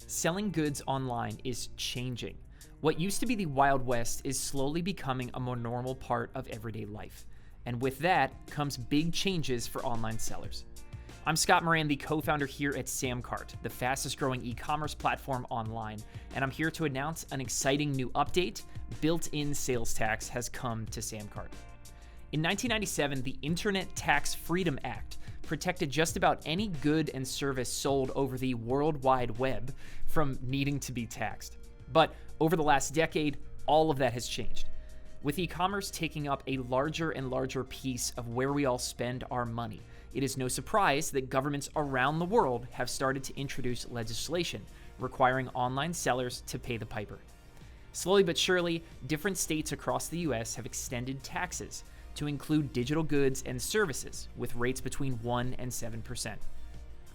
Selling goods online is changing. What used to be the Wild West is slowly becoming a more normal part of everyday life. And with that comes big changes for online sellers. I'm Scott Moran, the co-founder here at SamCart, the fastest growing e-commerce platform online, and I'm here to announce an exciting new update. Built-in sales tax has come to SamCart. In 1997, the Internet Tax Freedom Act protected just about any good and service sold over the World Wide Web from needing to be taxed. But over the last decade, all of that has changed. With e-commerce taking up a larger and larger piece of where we all spend our money, it is no surprise that governments around the world have started to introduce legislation requiring online sellers to pay the piper. Slowly but surely, different states across the US have extended taxes to include digital goods and services with rates between 1% and 7%.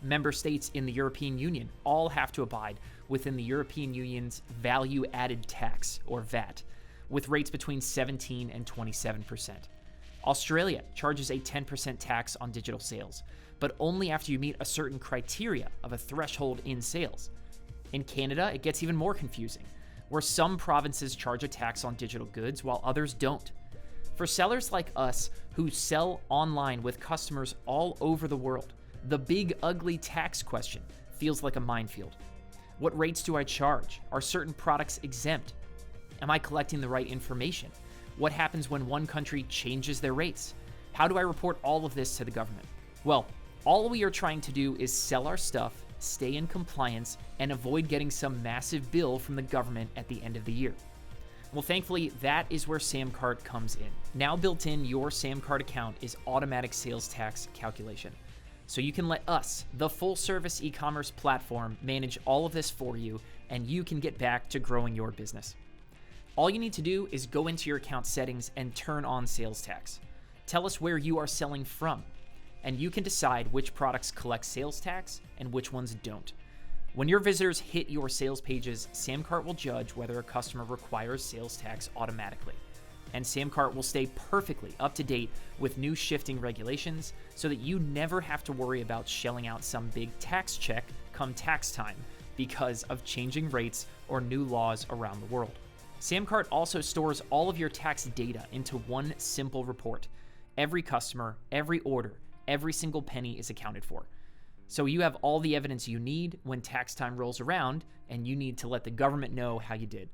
Member states in the European Union all have to abide within the European Union's value-added tax, or VAT, with rates between 17% and 27%. Australia charges a 10% tax on digital sales, but only after you meet a certain criteria of a threshold in sales. In Canada, it gets even more confusing, where some provinces charge a tax on digital goods while others don't. For sellers like us who sell online with customers all over the world, the big ugly tax question feels like a minefield. What rates do I charge? Are certain products exempt? Am I collecting the right information? What happens when one country changes their rates? How do I report all of this to the government? Well, all we are trying to do is sell our stuff, stay in compliance, and avoid getting some massive bill from the government at the end of the year. Well, thankfully, that is where SamCart comes in. Now built in your SamCart account is automatic sales tax calculation. So you can let us, the full-service e-commerce platform, manage all of this for you, and you can get back to growing your business. All you need to do is go into your account settings and turn on sales tax. Tell us where you are selling from, and you can decide which products collect sales tax and which ones don't. When your visitors hit your sales pages, SamCart will judge whether a customer requires sales tax automatically. And SamCart will stay perfectly up to date with new shifting regulations so that you never have to worry about shelling out some big tax check come tax time because of changing rates or new laws around the world. SamCart also stores all of your tax data into one simple report. Every customer, every order, every single penny is accounted for. So you have all the evidence you need when tax time rolls around and you need to let the government know how you did.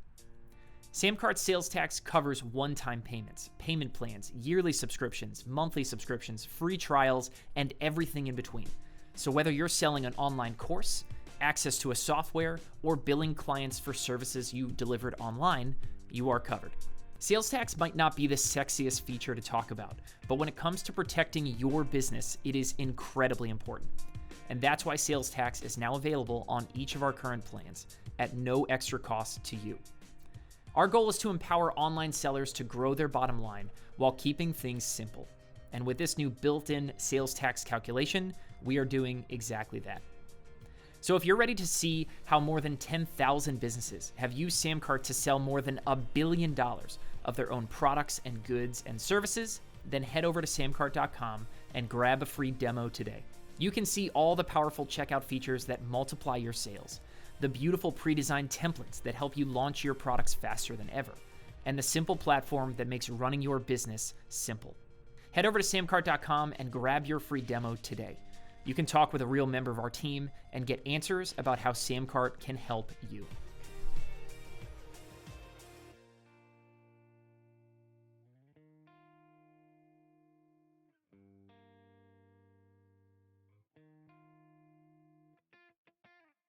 SamCart's sales tax covers one-time payments, payment plans, yearly subscriptions, monthly subscriptions, free trials, and everything in between. So whether you're selling an online course, access to a software, or billing clients for services you delivered online, you are covered. Sales tax might not be the sexiest feature to talk about, but when it comes to protecting your business, it is incredibly important. And that's why sales tax is now available on each of our current plans at no extra cost to you. Our goal is to empower online sellers to grow their bottom line while keeping things simple. And with this new built-in sales tax calculation, we are doing exactly that. So if you're ready to see how more than 10,000 businesses have used SamCart to sell more than $1 billion of their own products and goods and services, then head over to samcart.com and grab a free demo today. You can see all the powerful checkout features that multiply your sales, the beautiful pre-designed templates that help you launch your products faster than ever, and the simple platform that makes running your business simple. Head over to samcart.com and grab your free demo today. You can talk with a real member of our team and get answers about how SamCart can help you.